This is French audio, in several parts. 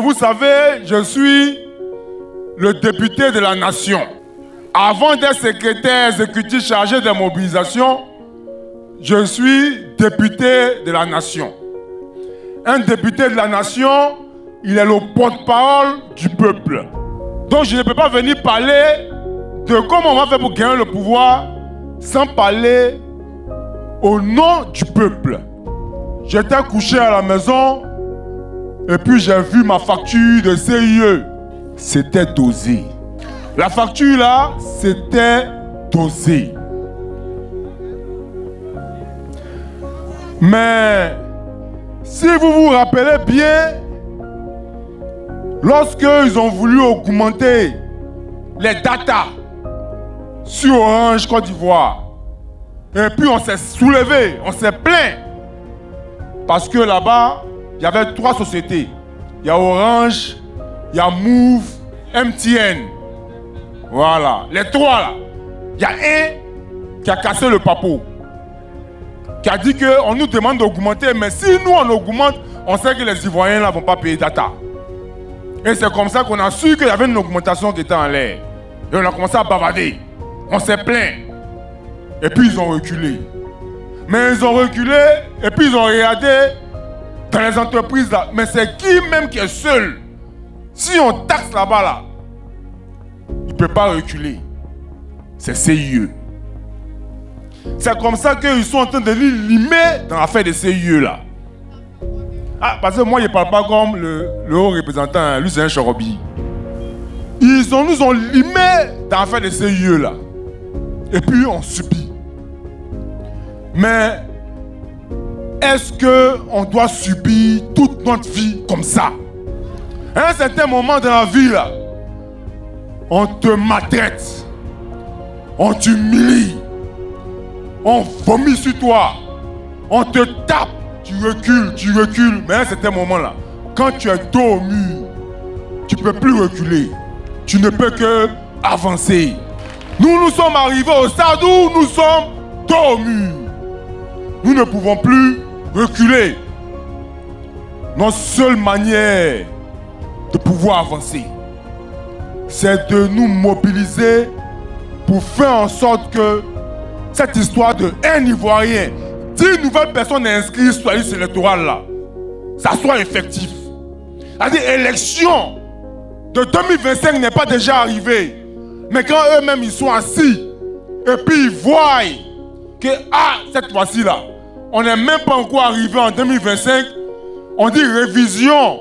Vous savez, je suis le député de la nation. Avant d'être secrétaire exécutif chargé des mobilisations, je suis député de la nation. Un député de la nation, il est le porte-parole du peuple. Donc je ne peux pas venir parler de comment on va faire pour gagner le pouvoir sans parler au nom du peuple. J'étais couché à la maison et puis j'ai vu ma facture de CIE. C'était dosé. La facture là, c'était dosé. Mais si vous vous rappelez bien, lorsqu'ils ont voulu augmenter les datas sur Orange Côte d'Ivoire, et puis on s'est soulevé, on s'est plaint, parce que là-bas, il y avait 3 sociétés. Il y a Orange, il y a Move, MTN. Voilà, les 3 là. Il y a un qui a cassé le papeau, qui a dit qu'on nous demande d'augmenter, mais si nous on augmente, on sait que les Ivoiriens ne vont pas payer data. Et c'est comme ça qu'on a su qu'il y avait une augmentation qui était en l'air. Et on a commencé à bavarder. On s'est plaint. Et puis ils ont reculé. Mais ils ont reculé et puis ils ont regardé dans les entreprises là. Mais c'est qui même qui est seul? Si on taxe là-bas là, il ne peut pas reculer. C'est CIE. C'est comme ça qu'ils sont en train de limer dans l'affaire des CIE là. Ah, parce que moi je ne parle pas comme le haut représentant, hein. Lui c'est un chorobi. Ils nous ont limé dans l'affaire des CIE là. Et puis on subit. Mais est-ce qu'on doit subir toute notre vie comme ça? À un certain moment dans la vie là, on te maltraite, on t'humilie, on vomit sur toi, on te tape, tu recules, mais à un certain moment là, quand tu es dos au mur, tu ne peux plus reculer, tu ne peux que avancer. Nous sommes arrivés au stade où nous sommes dos au mur. Nous ne pouvons plus reculer. Notre seule manière de pouvoir avancer, c'est de nous mobiliser pour faire en sorte que cette histoire de un Ivoirien, 10 nouvelles personnes inscrites sur la liste électorale là, ça soit effectif. C'est-à-dire l'élection de 2025 n'est pas déjà arrivée. Mais quand eux-mêmes ils sont assis et puis ils voient que cette fois-ci là, on n'est même pas encore arrivé en 2025, on dit révision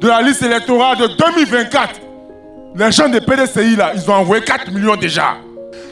de la liste électorale de 2024. Les gens de PDCI là, ils ont envoyé 4 millions déjà.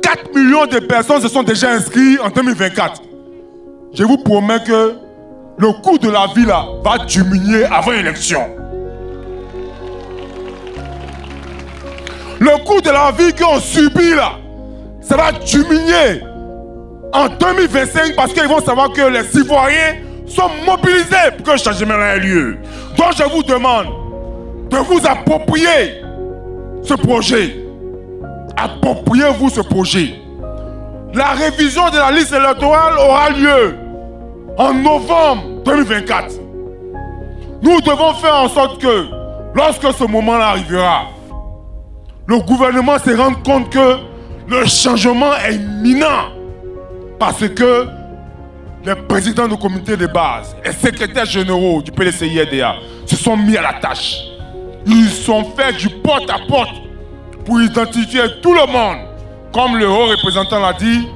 4 millions de personnes se sont déjà inscrites en 2024. Je vous promets que le coût de la vie là va diminuer avant l'élection. Le coût de la vie qu'on subit là, ça va diminuer en 2025 parce qu'ils vont savoir que les Ivoiriens sont mobilisés pour que le changement ait lieu. Donc je vous demande de vous approprier ce projet. Appropriez-vous ce projet. La révision de la liste électorale aura lieu en novembre 2024. Nous devons faire en sorte que lorsque ce moment-là arrivera, le gouvernement se rend compte que le changement est imminent parce que les présidents du comité de base, les secrétaires généraux du PDCI-RDA se sont mis à la tâche. Ils ont fait du porte-à-porte pour identifier tout le monde. Comme le haut représentant l'a dit,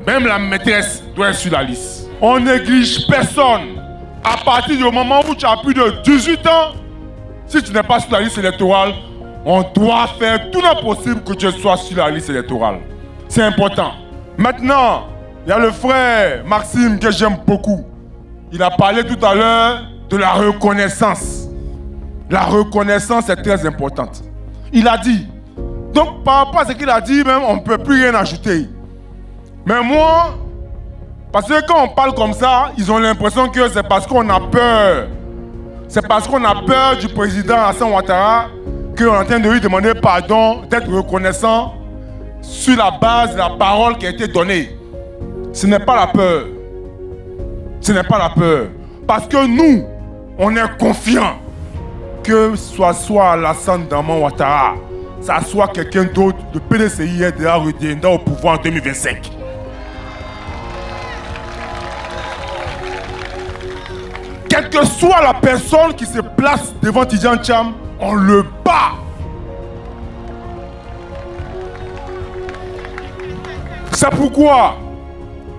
même la maîtresse doit être sur la liste. On néglige personne. À partir du moment où tu as plus de 18 ans, si tu n'es pas sur la liste électorale, on doit faire tout le possible que tu sois sur la liste électorale. C'est important. Maintenant, il y a le frère Maxime que j'aime beaucoup. Il a parlé tout à l'heure de la reconnaissance. La reconnaissance est très importante. Il a dit. Donc par rapport à ce qu'il a dit, même on ne peut plus rien ajouter. Mais moi, parce que quand on parle comme ça, ils ont l'impression que c'est parce qu'on a peur. C'est parce qu'on a peur du président Hassan Ouattara qu'on est en train de lui demander pardon, d'être reconnaissant sur la base de la parole qui a été donnée. Ce n'est pas la peur. Ce n'est pas la peur. Parce que nous, on est confiants que soit Alassane Draman Ouattara, ça soit quelqu'un d'autre, le PDCI est déjà reviendra au pouvoir en 2025. Quelle que soit la personne qui se place devant Tidjane Thiam, on le bat. C'est pourquoi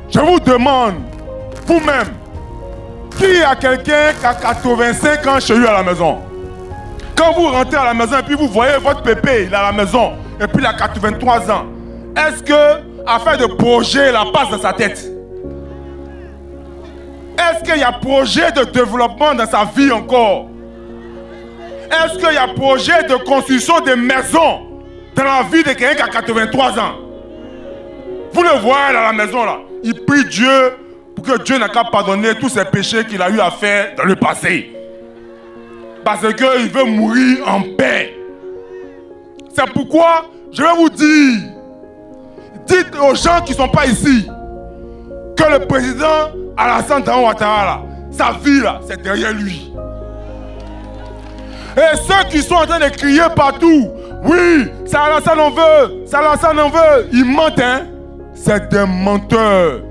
je vous demande, vous-même, qui a quelqu'un qui a 85 ans chez lui à la maison? Quand vous rentrez à la maison et puis vous voyez votre pépé, il est à la maison, et puis il a 83 ans, est-ce que, afin de projet la passe dans sa tête, est-ce qu'il y a projet de développement dans sa vie encore? Est-ce qu'il y a projet de construction de maisons dans la vie de quelqu'un qui a 83 ans? Vous le voyez à la maison là, il prie Dieu pour que Dieu n'a qu'à pardonner tous ses péchés qu'il a eu à faire dans le passé. Parce qu'il veut mourir en paix. C'est pourquoi je vais vous dire, dites aux gens qui ne sont pas ici, que le président Alassane Draman Ouattara, là, sa vie, là, c'est derrière lui. Et ceux qui sont en train de crier partout, oui, c'est Alassane on veut, c'est Alassane on veut, ils mentent, hein. C'est des menteurs.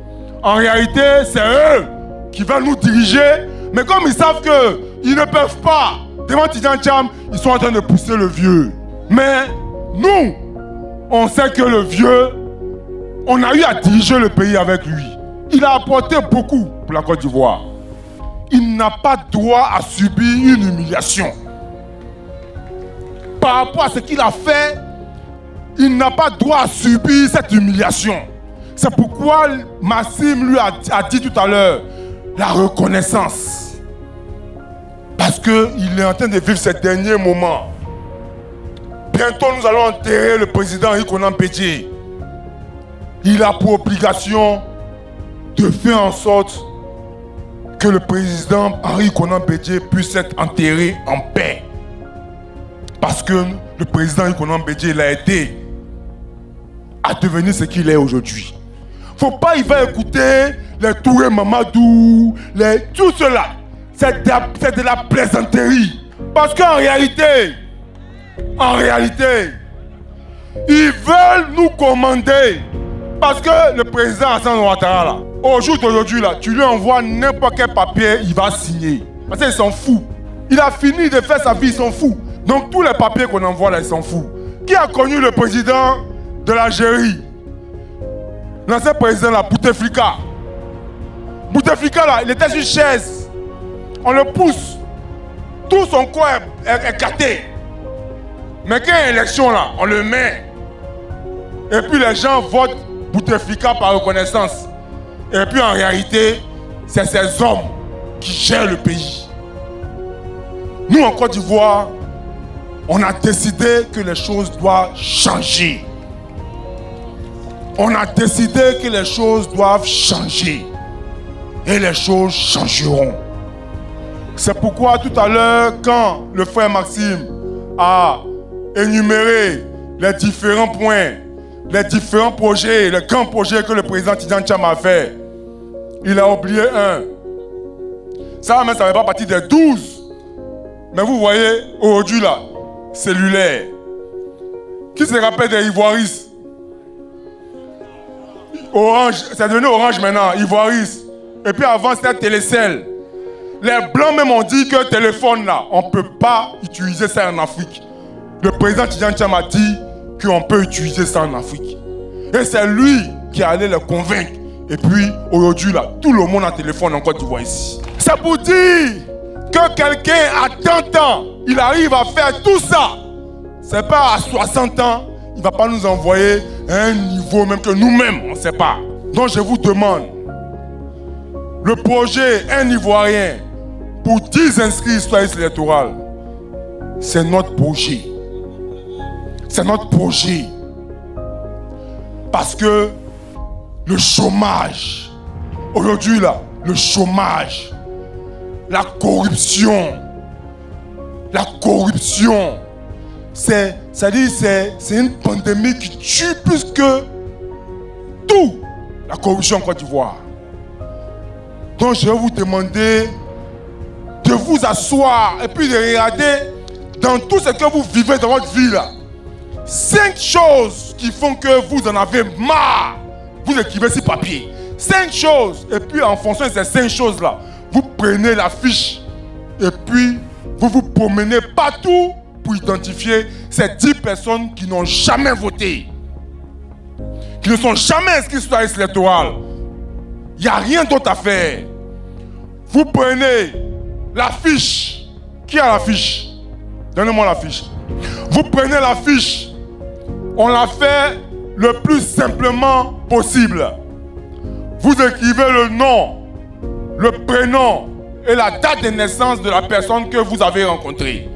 En réalité, c'est eux qui veulent nous diriger, mais comme ils savent qu'ils ne peuvent pas, devant Tidjane Thiam, ils sont en train de pousser le vieux. Mais nous, on sait que le vieux, on a eu à diriger le pays avec lui. Il a apporté beaucoup pour la Côte d'Ivoire. Il n'a pas droit à subir une humiliation. Par rapport à ce qu'il a fait, il n'a pas droit à subir cette humiliation. C'est pourquoi Massim lui a dit tout à l'heure, la reconnaissance. Parce qu'il est en train de vivre ces derniers moments. Bientôt, nous allons enterrer le président Henri Konan Bédié. Il a pour obligation de faire en sorte que le président Henri Konan Bédié puisse être enterré en paix. Parce que le président Henri Konan Bédié l'a aidé à devenir ce qu'il est aujourd'hui. Il ne faut pas y va écouter les Touré Mamadou, tout cela. C'est de la plaisanterie. Parce qu'en réalité, ils veulent nous commander. Parce que le président Alassane Ouattara, là, au jour d'aujourd'hui, tu lui envoies n'importe quel papier, il va signer. Parce qu'il s'en fout. Il a fini de faire sa vie, il s'en fout. Donc tous les papiers qu'on envoie là, il s'en fout. Qui a connu le président de l'Algérie? L'ancien président là, Bouteflika. Bouteflika là, il était sur une chaise. On le pousse. Tout son corps est éclaté. Mais quand il y a une élection là, on le met. Et puis les gens votent Bouteflika par reconnaissance. Et puis en réalité, c'est ces hommes qui gèrent le pays. Nous en Côte d'Ivoire, on a décidé que les choses doivent changer. On a décidé que les choses doivent changer. Et les choses changeront. C'est pourquoi tout à l'heure, quand le frère Maxime a énuméré les différents points, les différents projets, les grands projets que le président Tidjane Thiam a fait, il a oublié un. Ça même, ça ne fait pas partie des 12. Mais vous voyez, aujourd'hui là, cellulaire. Qui se rappelle des Ivoiris? Orange, c'est devenu Orange maintenant, Ivoiris. Et puis avant c'était Télécell. Les Blancs même ont dit que le téléphone là, on ne peut pas utiliser ça en Afrique. Le président Tidjane Thiam a dit qu'on peut utiliser ça en Afrique. Et c'est lui qui allait les convaincre. Et puis aujourd'hui là, tout le monde a un téléphone en Côte d'Ivoire ici. C'est pour dire que quelqu'un à 30 ans, il arrive à faire tout ça. C'est pas à 60 ans, il ne va pas nous envoyer à un niveau même que nous-mêmes, on ne sait pas. Donc je vous demande, le projet Un Ivoirien pour 10 inscrits sur la liste électorale, c'est notre projet. C'est notre projet. Parce que le chômage, aujourd'hui là, le chômage, la corruption, c'est une pandémie qui tue plus que tout, la corruption en Côte d'Ivoire. Donc je vais vous demander de vous asseoir et puis de regarder dans tout ce que vous vivez dans votre vie là, 5 choses qui font que vous en avez marre, vous écrivez sur papier. 5 choses. Et puis en fonction de ces 5 choses là, vous prenez la fiche et puis vous vous promenez partout pour identifier ces 10 personnes qui n'ont jamais voté, qui ne sont jamais inscrits sur la liste électorale. Il n'y a rien d'autre à faire. Vous prenez la fiche. Qui a la fiche? Donnez-moi la fiche. Vous prenez la fiche. On la fait le plus simplement possible. Vous écrivez le nom, le prénom et la date de naissance de la personne que vous avez rencontrée.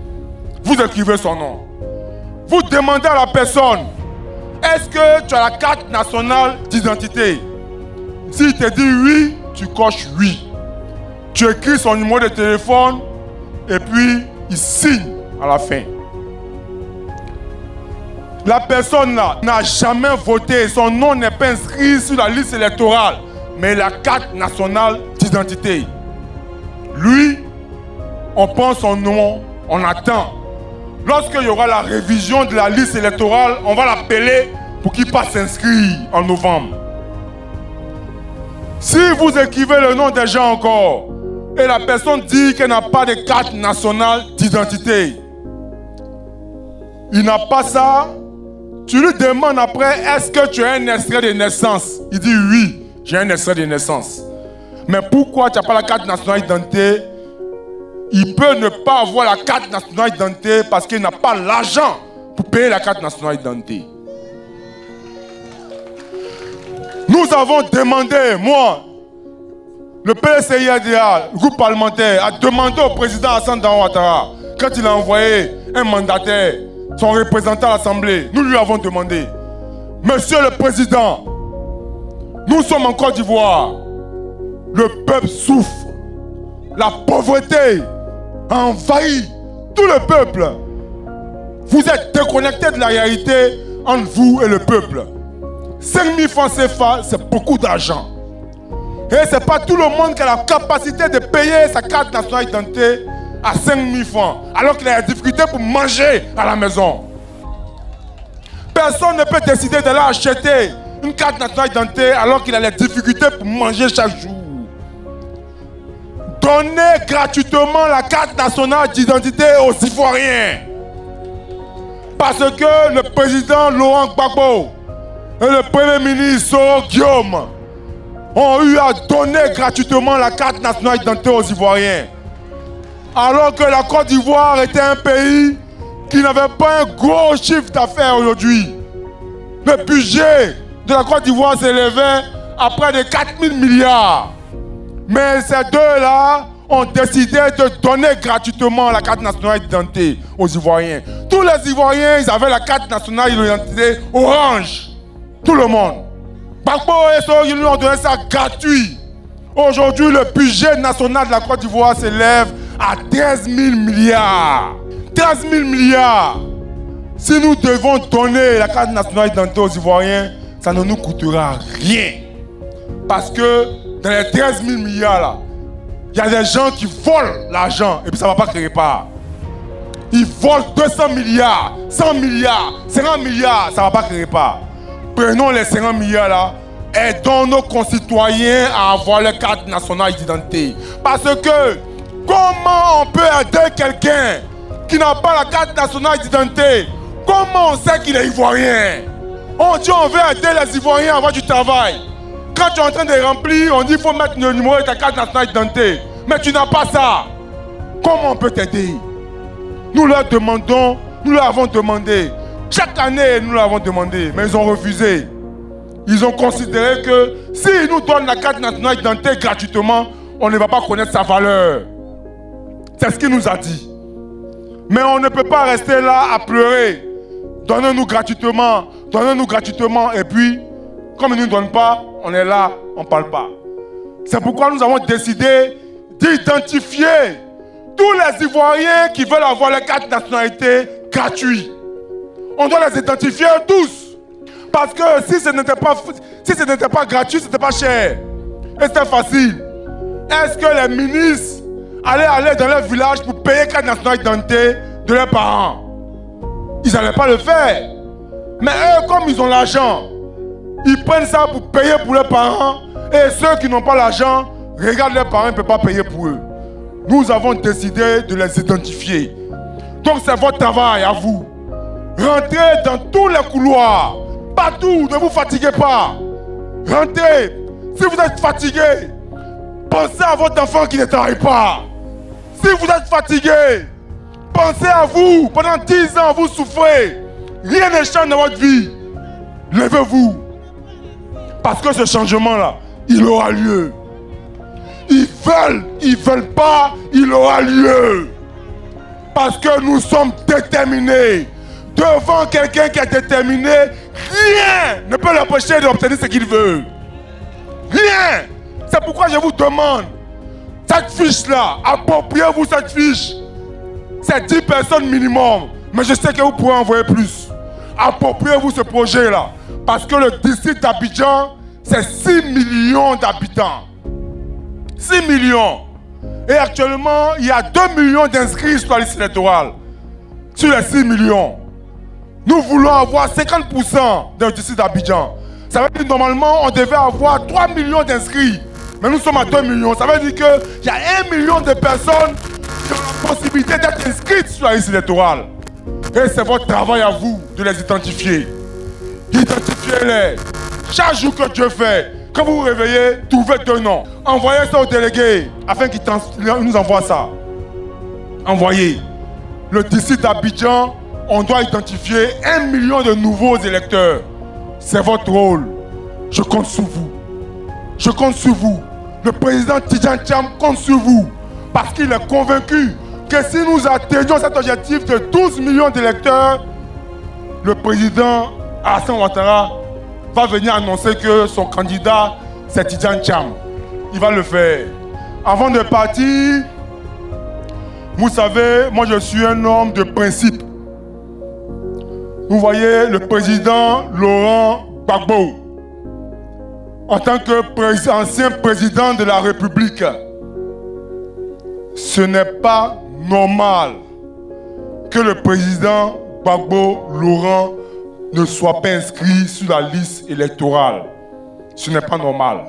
Vous écrivez son nom. Vous demandez à la personne, est-ce que tu as la carte nationale d'identité? S'il te dit oui, tu coches oui. Tu écris son numéro de téléphone et puis il signe à la fin. La personne là n'a jamais voté, son nom n'est pas inscrit sur la liste électorale, mais la carte nationale d'identité. Lui, on prend son nom, on attend. Lorsqu'il y aura la révision de la liste électorale, on va l'appeler pour qu'il passe s'inscrire en novembre. Si vous écrivez le nom des gens encore, et la personne dit qu'elle n'a pas de carte nationale d'identité, il n'a pas ça, tu lui demandes après, est-ce que tu as un extrait de naissance? Il dit oui, j'ai un extrait de naissance. Mais pourquoi tu n'as pas la carte nationale d'identité? Il peut ne pas avoir la carte nationale d'identité parce qu'il n'a pas l'argent pour payer la carte nationale d'identité. Nous avons demandé, moi, le PCIADA, le groupe parlementaire, a demandé au président Alassane Dramane Ouattara, quand il a envoyé un mandataire, son représentant à l'Assemblée, nous lui avons demandé, Monsieur le Président, nous sommes en Côte d'Ivoire, le peuple souffre, la pauvreté a envahi tout le peuple. Vous êtes déconnectés de la réalité entre vous et le peuple. 5 000 francs CFA, c'est beaucoup d'argent. Et ce n'est pas tout le monde qui a la capacité de payer sa carte nationale d'identité à 5 000 francs, alors qu'il a des difficultés pour manger à la maison. Personne ne peut décider d'aller acheter une carte nationale d'identité alors qu'il a les difficultés pour manger chaque jour. Donnez gratuitement la carte nationale d'identité aux Ivoiriens. Parce que le président Laurent Gbagbo et le premier ministre Soro Guillaume ont eu à donner gratuitement la carte nationale d'identité aux Ivoiriens. Alors que la Côte d'Ivoire était un pays qui n'avait pas un gros chiffre d'affaires aujourd'hui. Le budget de la Côte d'Ivoire s'élevait à près de 4 000 milliards. Mais ces deux-là ont décidé de donner gratuitement la carte nationale d'identité aux Ivoiriens. Tous les Ivoiriens, ils avaient la carte nationale d'identité orange. Tout le monde. Gbagbo et Soro Guillaume ont donné ça gratuit. Aujourd'hui, le budget national de la Côte d'Ivoire s'élève à 13 000 milliards. 13 000 milliards. Si nous devons donner la carte nationale d'identité aux Ivoiriens, ça ne nous coûtera rien. Parce que dans les 13 000 milliards là, il y a des gens qui volent l'argent et puis ça ne va pas créer part. Ils volent 200 milliards, 100 milliards, 50 milliards, ça ne va pas créer part. Prenons les 50 milliards là, aidons nos concitoyens à avoir la carte nationale d'identité. Parce que comment on peut aider quelqu'un qui n'a pas la carte nationale d'identité? Comment on sait qu'il est ivoirien? On dit on veut aider les Ivoiriens à avoir du travail. Quand tu es en train de remplir, on dit qu'il faut mettre le numéro de ta carte nationale d'identité. Mais tu n'as pas ça. Comment on peut t'aider? Nous leur demandons, nous leur avons demandé. Chaque année, nous leur avons demandé, mais ils ont refusé. Ils ont considéré que s'ils nous donnent la carte nationale d'identité gratuitement, on ne va pas connaître sa valeur. C'est ce qu'il nous a dit. Mais on ne peut pas rester là à pleurer. Donnez-nous gratuitement, et puis, comme ils ne nous donnent pas, on est là, on ne parle pas. C'est pourquoi nous avons décidé d'identifier tous les Ivoiriens qui veulent avoir la carte de nationalité gratuite. On doit les identifier tous. Parce que si ce n'était pas gratuit, ce n'était pas cher. Et c'était facile. Est-ce que les ministres allaient dans les villages pour payer carte nationale d'identité de leurs parents. Ils n'allaient pas le faire. Mais eux, comme ils ont l'argent, ils prennent ça pour payer pour leurs parents. Et ceux qui n'ont pas l'argent, regardent leurs parents, ils ne peuvent pas payer pour eux. Nous avons décidé de les identifier. Donc c'est votre travail à vous. Rentrez dans tous les couloirs. Partout, ne vous fatiguez pas. Rentrez. Si vous êtes fatigué, pensez à votre enfant qui ne travaille pas. Si vous êtes fatigué, pensez à vous. Pendant 10 ans, vous souffrez. Rien ne change dans votre vie. Levez-vous. Parce que ce changement-là, il aura lieu. Ils veulent pas, il aura lieu. Parce que nous sommes déterminés. Devant quelqu'un qui est déterminé, rien ne peut l'empêcher d'obtenir ce qu'il veut. Rien. C'est pourquoi je vous demande, cette fiche-là, appropriez-vous cette fiche. C'est 10 personnes minimum. Mais je sais que vous pourrez envoyer plus. Appropriez-vous ce projet-là. Parce que le district d'Abidjan, c'est 6 millions d'habitants. 6 millions. Et actuellement, il y a 2 millions d'inscrits sur la liste électorale. Sur les 6 millions. Nous voulons avoir 50% dans le district d'Abidjan. Ça veut dire que normalement, on devait avoir 3 millions d'inscrits. Mais nous sommes à 2 millions. Ça veut dire qu'il y a 1 million de personnes qui ont la possibilité d'être inscrites sur la liste électorale. Et c'est votre travail à vous de les identifier. Identifiez-les. Chaque jour que Dieu fait, quand vous vous réveillez, trouvez 2 noms. Envoyez ça au délégué afin qu'il nous envoie ça. Envoyez. Le district d'Abidjan, on doit identifier 1 million de nouveaux électeurs. C'est votre rôle. Je compte sur vous. Je compte sur vous. Le président Tidjane Thiam compte sur vous. Parce qu'il est convaincu que si nous atteignons cet objectif de 12 millions d'électeurs, le président Alassane Ouattara va venir annoncer que son candidat, c'est Tidjane Thiam. Il va le faire. Avant de partir, vous savez, moi je suis un homme de principe. Vous voyez, le président Laurent Gbagbo, en tant qu'ancien président de la République, ce n'est pas normal que le président Gbagbo Laurent ne soit pas inscrit sur la liste électorale. Ce n'est pas normal.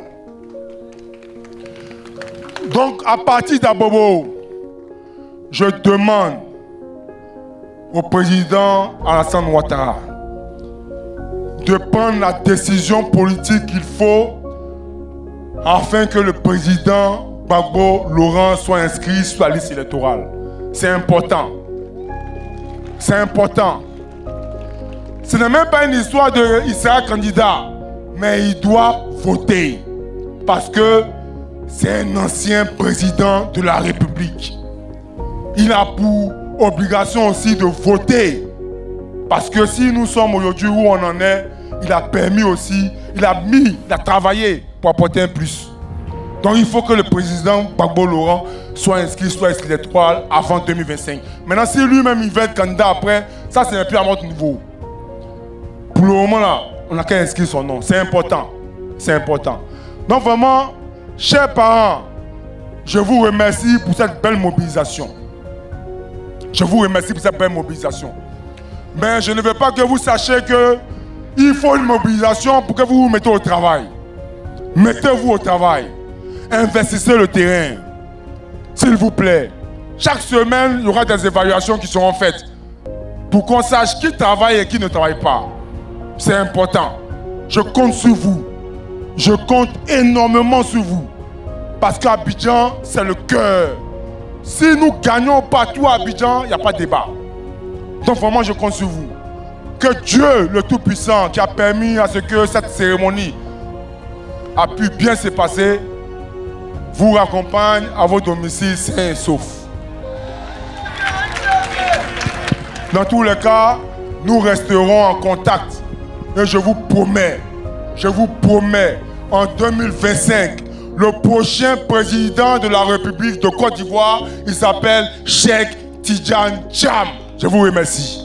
Donc, à partir d'Abobo, je demande au président Alassane Ouattara de prendre la décision politique qu'il faut afin que le président Gbagbo Laurent soit inscrit sur la liste électorale. C'est important. C'est important. Ce n'est même pas une histoire de il sera candidat, mais il doit voter. Parce que c'est un ancien président de la République. Il a pour obligation aussi de voter. Parce que si nous sommes aujourd'hui où on en est, il a permis aussi, il a travaillé pour apporter un plus. Donc il faut que le président Gbagbo Laurent soit inscrit sur la liste électorale avant 2025. Maintenant, si lui-même il veut être candidat après, ça c'est plus à notre niveau. Pour le moment là, on n'a qu'à inscrire son nom. C'est important. C'est important. Donc vraiment, chers parents, je vous remercie pour cette belle mobilisation. Je vous remercie pour cette belle mobilisation. Mais je ne veux pas que vous sachiez qu'il faut une mobilisation pour que vous vous mettez au travail. Mettez-vous au travail. Investissez le terrain. S'il vous plaît. Chaque semaine, il y aura des évaluations qui seront faites pour qu'on sache qui travaille et qui ne travaille pas. C'est important. Je compte sur vous. Je compte énormément sur vous. Parce qu'Abidjan, c'est le cœur. Si nous gagnons partout à Abidjan, il n'y a pas de débat. Donc vraiment, je compte sur vous. Que Dieu, le Tout-Puissant, qui a permis à ce que cette cérémonie a pu bien se passer, vous raccompagne à vos domiciles sains et saufs. Dans tous les cas, nous resterons en contact. Et je vous promets, en 2025, le prochain président de la République de Côte d'Ivoire, il s'appelle Cheikh Tidjane Thiam. Je vous remercie.